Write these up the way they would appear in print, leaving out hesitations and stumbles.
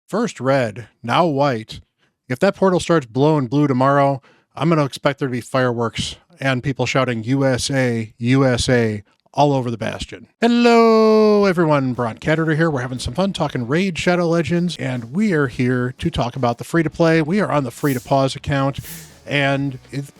First red, now white. If that portal starts blowing blue tomorrow, I'm going to expect there to be fireworks and people shouting USA, USA all over the Bastion. Hello, everyone. Bront, CatHerder here. We're having some fun talking Raid Shadow Legends, and we are here to talk about the free-to-play. We are on the free-to-pause account, and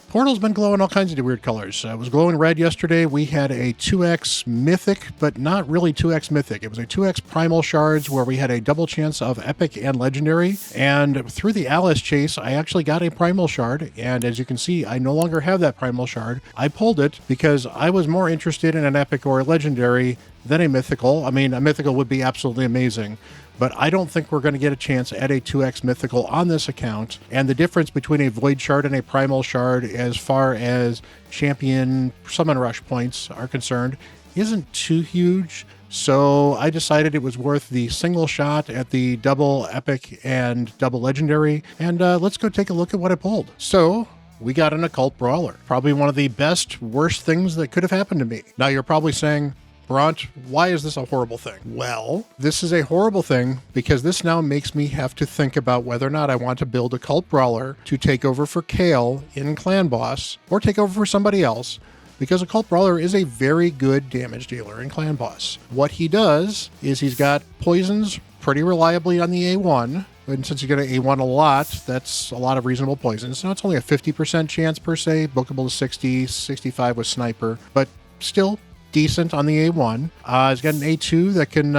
Portal's been glowing all kinds of weird colors. It was glowing red yesterday. We had a 2x Mythic, but not really 2x Mythic. It was a 2x Primal Shards where we had a double chance of Epic and Legendary. And through the Alice chase, I actually got a Primal Shard. And as you can see, I no longer have that Primal Shard. I pulled it because I was more interested in an Epic or a Legendary than a Mythical. I mean, a Mythical would be absolutely amazing, but I don't think we're going to get a chance at a 2x Mythical on this account. And the difference between a Void Shard and a Primal Shard as far as champion summon rush points are concerned isn't too huge. So I decided it was worth the single shot at the double Epic and double Legendary. And let's go take a look at what I pulled. So we got an Occult Brawler. Probably one of the best, worst things that could have happened to me. Now you're probably saying, Bront, why is this a horrible thing? Well, this is a horrible thing because this now makes me have to think about whether or not I want to build a Occult Brawler to take over for Kale in Clan Boss or take over for somebody else, because Occult Brawler is a very good damage dealer in Clan Boss. What he does is he's got poisons pretty reliably on the A1. And since you get an A1 a lot, that's a lot of reasonable poisons. Now it's only a 50% chance per se, bookable to 60, 65 with Sniper, but still decent on the A1. He's got an A2 that can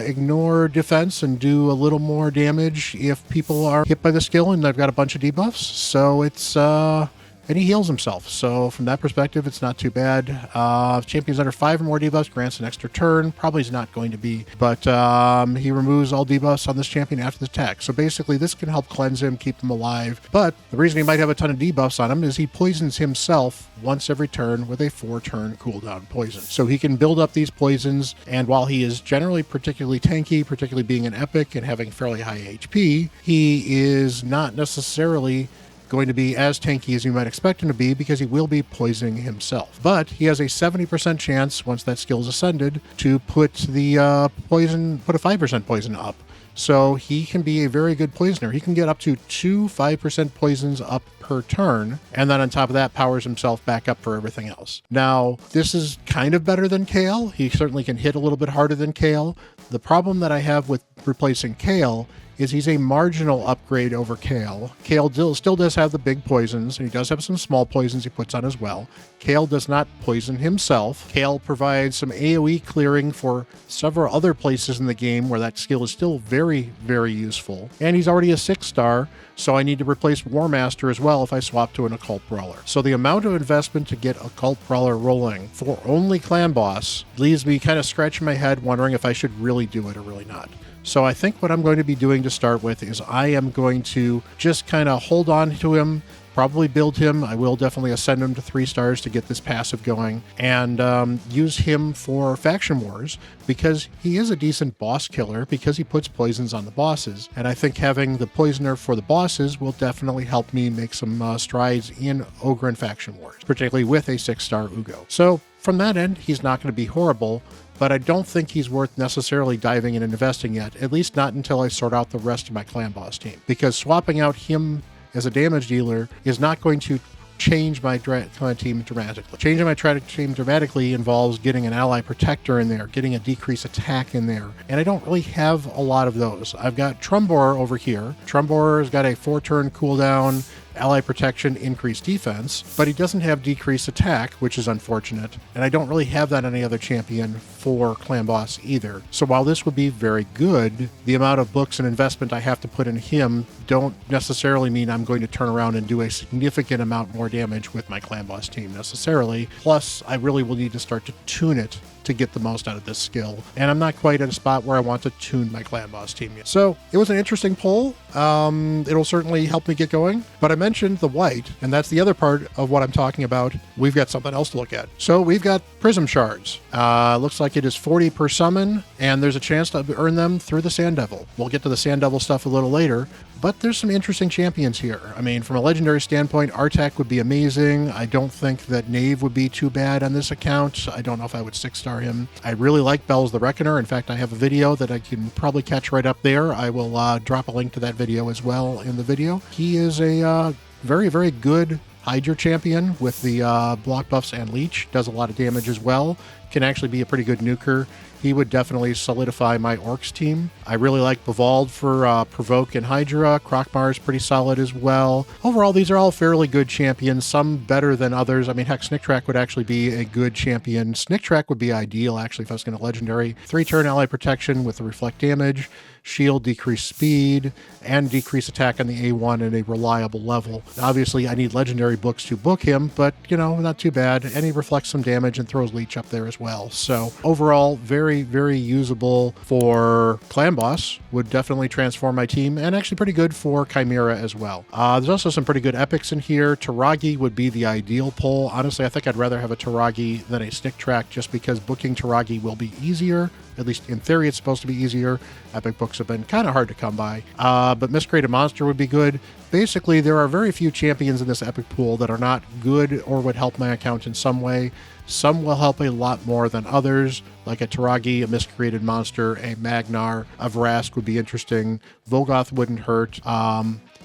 ignore defense and do a little more damage if people are hit by the skill, and I've got a bunch of debuffs. So it's and he heals himself. So from that perspective, it's not too bad. If champions under 5 or more debuffs, grants an extra turn. Probably is not going to be, but he removes all debuffs on this champion after the attack. So basically, this can help cleanse him, keep him alive. But the reason he might have a ton of debuffs on him is he poisons himself once every turn with a 4-turn cooldown poison. So he can build up these poisons, and while he is generally particularly tanky, particularly being an Epic and having fairly high HP, he is not necessarily going to be as tanky as you might expect him to be because he will be poisoning himself. But he has a 70% chance, once that skill is ascended, to put the put a 5% poison up. So he can be a very good poisoner. He can get up to 2 5% poisons up per turn, and then on top of that powers himself back up for everything else. Now, this is kind of better than Kale. He certainly can hit a little bit harder than Kale. The problem that I have with replacing Kale is he's a marginal upgrade over Kale. Kale still does have the big poisons, and he does have some small poisons he puts on as well. Kale does not poison himself. Kale provides some AoE clearing for several other places in the game where that skill is still very, very useful. And he's already a 6-star, so I need to replace War Master as well if I swap to an Occult Brawler. So the amount of investment to get Occult Brawler rolling for only Clan Boss leaves me kind of scratching my head wondering if I should really do it or really not. So I think what I'm going to be doing to start with is I am going to just kind of hold on to him, probably build him. I will definitely ascend him to 3 stars to get this passive going, and use him for faction wars because he is a decent boss killer because he puts poisons on the bosses. And I think having the poisoner for the bosses will definitely help me make some strides in Ogre and faction wars, particularly with a 6-star Ugo. So from that end, he's not going to be horrible, but I don't think he's worth necessarily diving in and investing yet, at least not until I sort out the rest of my Clan Boss team. Because swapping out him as a damage dealer is not going to change my clan team dramatically. Changing my team dramatically involves getting an ally protector in there, getting a decrease attack in there, and I don't really have a lot of those. I've got Trumbor over here. Trumbor has got a 4-turn cooldown, ally protection, increased defense, but he doesn't have decreased attack, which is unfortunate, and I don't really have that on any other champion for Clan Boss either. So while this would be very good, the amount of books and investment I have to put in him don't necessarily mean I'm going to turn around and do a significant amount more damage with my Clan Boss team necessarily. Plus, I really will need to start to tune it to get the most out of this skill, and I'm not quite at a spot where I want to tune my Clan Boss team yet. So it was an interesting pull. It'll certainly help me get going, but I mentioned the white, and that's the other part of what I'm talking about. We've got something else to look at. So we've got Prism Shards. Looks like it is 40 per summon, and there's a chance to earn them through the Sand Devil. We'll get to the Sand Devil stuff a little later, but there's some interesting champions here. I mean, from a legendary standpoint, Artak would be amazing. I don't think that Knave would be too bad on this account. I don't know if I would 6-star him. I really like Bells the Reckoner. In fact, I have a video that I can probably catch right up there. I will drop a link to that video as well in the video. He is a very, very good Hydra champion with the block buffs and leech. Does a lot of damage as well. Can actually be a pretty good nuker. He would definitely solidify my Orcs team. I really like Bavald for Provoke and Hydra. Krokmar is pretty solid as well. Overall, these are all fairly good champions, some better than others. I mean, heck, Snicktrack would actually be a good champion. Snicktrack would be ideal, actually, if I was going to legendary. 3-turn ally protection with the reflect damage, shield, decrease speed, and decrease attack on the A1 at a reliable level. Obviously, I need legendary books to book him, but, you know, not too bad. And he reflects some damage and throws leech up there as well. So overall, very, very usable for Clan Boss. Would definitely transform my team, and actually pretty good for Chimera as well. There's also some pretty good epics in here. Taragi would be the ideal pull. Honestly, I think I'd rather have a Taragi than a Snicktrack, just because booking Taragi will be easier. At least in theory, it's supposed to be easier. Epic books have been kind of hard to come by. But Miscreated Monster would be good. Basically, there are very few champions in this epic pool that are not good or would help my account in some way. Some will help a lot more than others, like a Taragi, a Miscreated Monster, a Magnar, a Vrask would be interesting. Volgoth wouldn't hurt.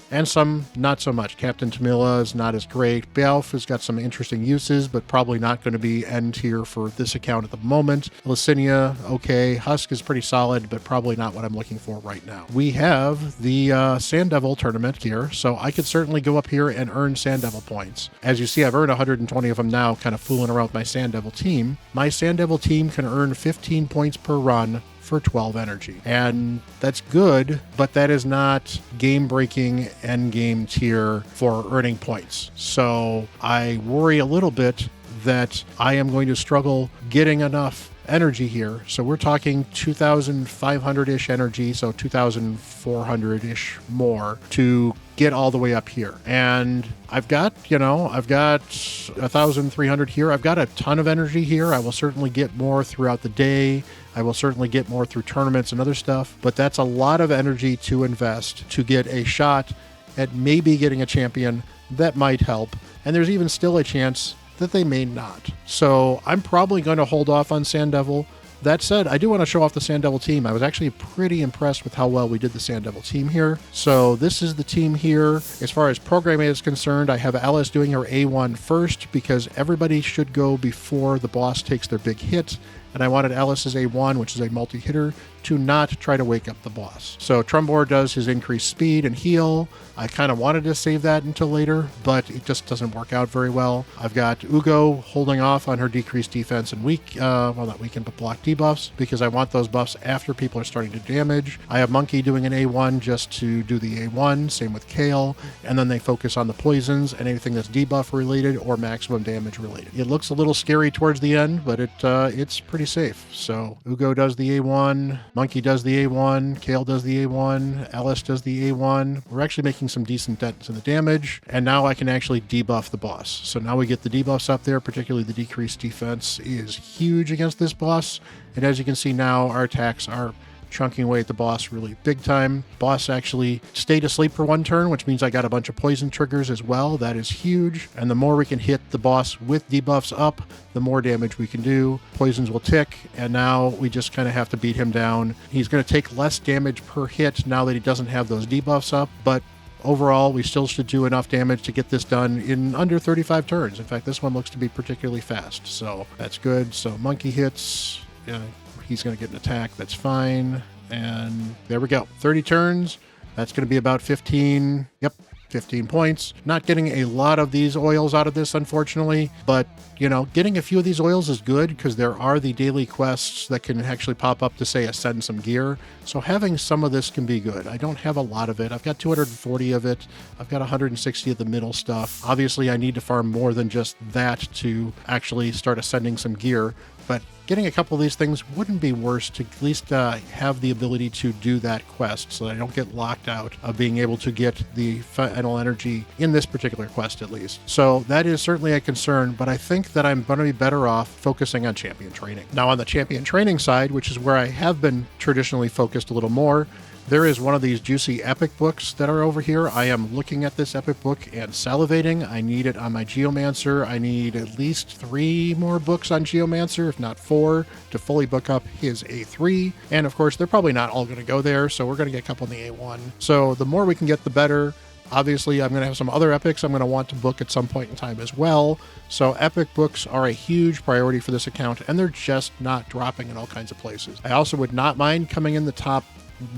And some not so much. Captain Tamila is not as great. Beowulf has got some interesting uses, but probably not going to be N tier for this account at the moment. Licinia, okay. Husk is pretty solid, but probably not what I'm looking for right now. We have the Sand Devil tournament here, so I could certainly go up here and earn Sand Devil points. As you see, I've earned 120 of them now, kind of fooling around with my Sand Devil team. My Sand Devil team can earn 15 points per run for 12 energy. And that's good, but that is not game-breaking end game tier for earning points. So I worry a little bit that I am going to struggle getting enough energy here. So we're talking 2,500-ish energy, so 2,400-ish more to get all the way up here. And I've got 1,300 here. I've got a ton of energy here. I will certainly get more throughout the day. I will certainly get more through tournaments and other stuff, but that's a lot of energy to invest to get a shot at maybe getting a champion that might help. And there's even still a chance that they may not. So I'm probably going to hold off on Sand Devil. That said, I do want to show off the Sand Devil team. I was actually pretty impressed with how well we did the Sand Devil team here. So this is the team here. As far as programming is concerned, I have Alice doing her A1 first because everybody should go before the boss takes their big hit. And I wanted Alice's A1, which is a multi-hitter, to not try to wake up the boss. So Trumbor does his increased speed and heal. I kind of wanted to save that until later, but it just doesn't work out very well. I've got Ugo holding off on her decreased defense and not weaken, but block debuffs, because I want those buffs after people are starting to damage. I have Monkey doing an A1 just to do the A1, same with Kale, and then they focus on the poisons and anything that's debuff related or maximum damage related. It looks a little scary towards the end, but it's pretty safe. So Ugo does the A1, Monkey does the A1, Kale does the A1, Alice does the A1. We're actually making some decent dents in the damage, and now I can actually debuff the boss. So now we get the debuffs up there, particularly the decreased defense is huge against this boss. And as you can see now, our attacks are chunking away at the boss really big time. Boss actually stayed asleep for one turn, which means I got a bunch of poison triggers as well. That is huge. And the more we can hit the boss with debuffs up, the more damage we can do. Poisons will tick, and now we just kind of have to beat him down. He's going to take less damage per hit now that he doesn't have those debuffs up, but overall, we still should do enough damage to get this done in under 35 turns. In fact, this one looks to be particularly fast, so that's good. So Monkey hits. He's going to get an attack. That's fine. And there we go. 30 turns. That's going to be about 15. Yep, 15 points. Not getting a lot of these oils out of this, unfortunately. But, getting a few of these oils is good because there are the daily quests that can actually pop up to say ascend some gear. So having some of this can be good. I don't have a lot of it. I've got 240 of it. I've got 160 of the middle stuff. Obviously, I need to farm more than just that to actually start ascending some gear. But getting a couple of these things wouldn't be worse to at least have the ability to do that quest so that I don't get locked out of being able to get the final energy in this particular quest at least. So that is certainly a concern, but I think that I'm going to be better off focusing on champion training. Now on the champion training side, which is where I have been traditionally focused a little more, There is one of these juicy epic books that are over here. I am looking at this epic book and salivating. I need it on my Geomancer. I need at least 3 more books on Geomancer, if not 4, to fully book up his A3. And of course, they're probably not all going to go there, so we're going to get a couple in the A1. So the more we can get, the better. Obviously, I'm going to have some other epics I'm going to want to book at some point in time as well. So epic books are a huge priority for this account, and they're just not dropping in all kinds of places. I also would not mind coming in the top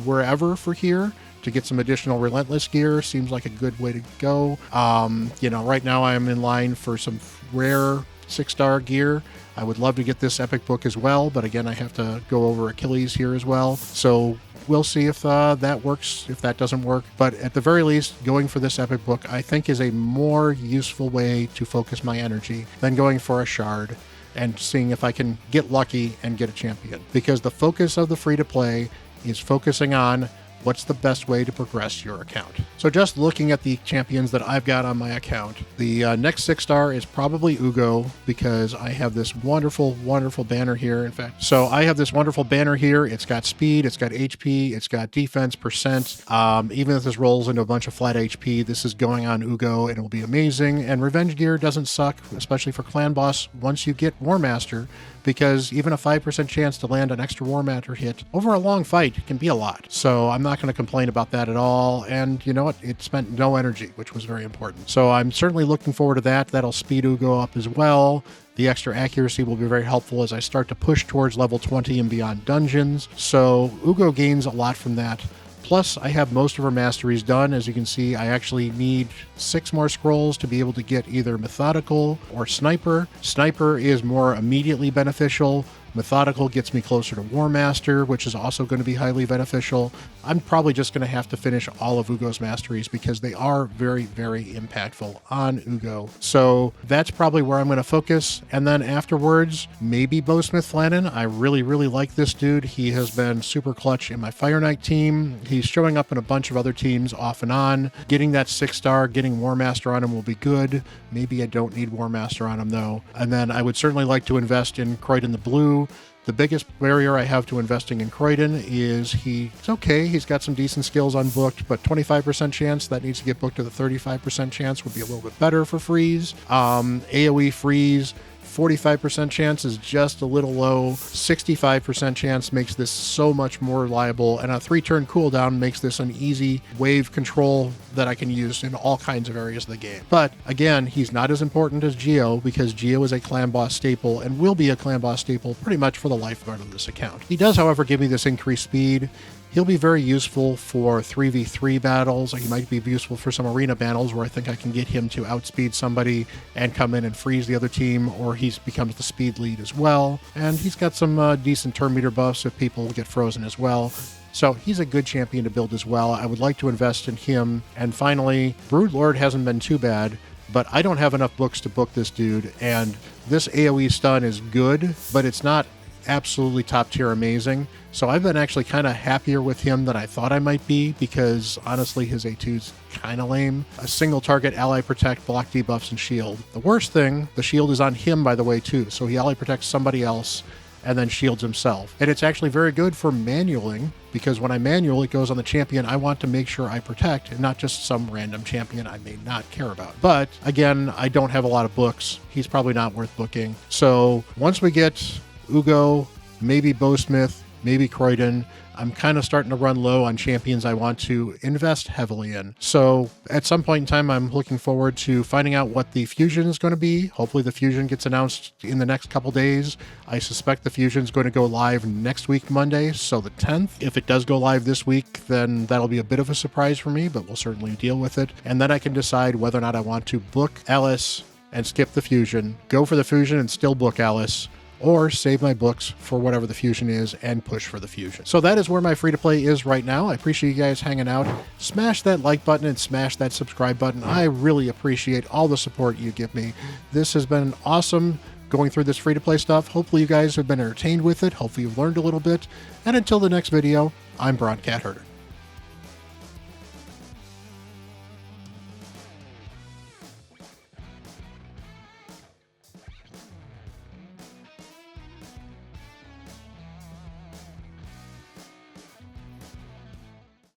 wherever for here to get some additional Relentless gear. Seems like a good way to go. Right now I'm in line for some rare 6-star gear. I would love to get this epic book as well, but again, I have to go over Achilles here as well. So we'll see if that works, if that doesn't work. But at the very least, going for this epic book, I think, is a more useful way to focus my energy than going for a shard and seeing if I can get lucky and get a champion. Because the focus of the free-to-play is focusing on what's the best way to progress your account. So just looking at the champions that I've got on my account, the next 6-star is probably Ugo, because I have this wonderful, wonderful banner here. In fact, so I have this wonderful banner here. It's got speed, it's got HP, it's got defense percent. Even if this rolls into a bunch of flat HP, this is going on Ugo and it'll be amazing. And revenge gear doesn't suck, especially for clan boss once you get War Master, because even a 5% chance to land an extra War Master hit over a long fight can be a lot. So I'm not going to complain about that at all. And you know what? It spent no energy, which was very important. So I'm certainly looking forward to that. That'll speed Ugo up as well. The extra accuracy will be very helpful as I start to push towards level 20 and beyond dungeons. So Ugo gains a lot from that. Plus, I have most of her masteries done. As you can see, I actually need 6 more scrolls to be able to get either Methodical or Sniper. Sniper is more immediately beneficial. Methodical gets me closer to War Master, which is also going to be highly beneficial. I'm probably just going to have to finish all of Ugo's masteries because they are very, very impactful on Ugo. So that's probably where I'm going to focus. And then afterwards, maybe Bowsmith Flannan. I really, really like this dude. He has been super clutch in my Fire Knight team. He's showing up in a bunch of other teams off and on. Getting that 6-star, getting War Master on him will be good. Maybe I don't need War Master on him though. And then I would certainly like to invest in Croydon the Blue. The biggest barrier I have to investing in Croydon is he's okay. He's got some decent skills unbooked, but 25% chance that needs to get booked to the 35% chance would be a little bit better for freeze. AoE freeze, 45% chance is just a little low. 65% chance makes this so much more reliable, and a 3-turn cooldown makes this an easy wave control that I can use in all kinds of areas of the game. But again, he's not as important as Geo, because Geo is a clan boss staple and will be a clan boss staple pretty much for the lifeguard of this account. He does, however, give me this increased speed. He'll be very useful for 3v3 battles. He might be useful for some arena battles where I think I can get him to outspeed somebody and come in and freeze the other team, or he becomes the speed lead as well. And he's got some decent turn meter buffs if people get frozen as well. So he's a good champion to build as well. I would like to invest in him. And finally, Broodlord hasn't been too bad, but I don't have enough books to book this dude. And this AoE stun is good, but it's not absolutely top tier amazing. So I've been actually kind of happier with him than I thought I might be, because honestly his A2's kind of lame. A single target ally protect, block debuffs, and shield. The worst thing, the shield is on him by the way too, so he ally protects somebody else and then shields himself. And it's actually very good for manualing, because when I manual, it goes on the champion I want to make sure I protect, and not just some random champion I may not care about. But again, I don't have a lot of books. He's probably not worth booking. So once we get Ugo, maybe Bowsmith, maybe Croydon, I'm kind of starting to run low on champions I want to invest heavily in. So at some point in time, I'm looking forward to finding out what the fusion is going to be. Hopefully the fusion gets announced in the next couple days. I suspect the fusion is going to go live next week, Monday, so the 10th. If it does go live this week, then that'll be a bit of a surprise for me, but we'll certainly deal with it. And then I can decide whether or not I want to book Alice and skip the fusion, go for the fusion and still book Alice, or save my books for whatever the fusion is and push for the fusion. So that is where my free-to-play is right now. I appreciate you guys hanging out. Smash that like button and smash that subscribe button. I really appreciate all the support you give me. This has been awesome going through this free-to-play stuff. Hopefully you guys have been entertained with it. Hopefully you've learned a little bit. And until the next video, I'm Bront CatHerder.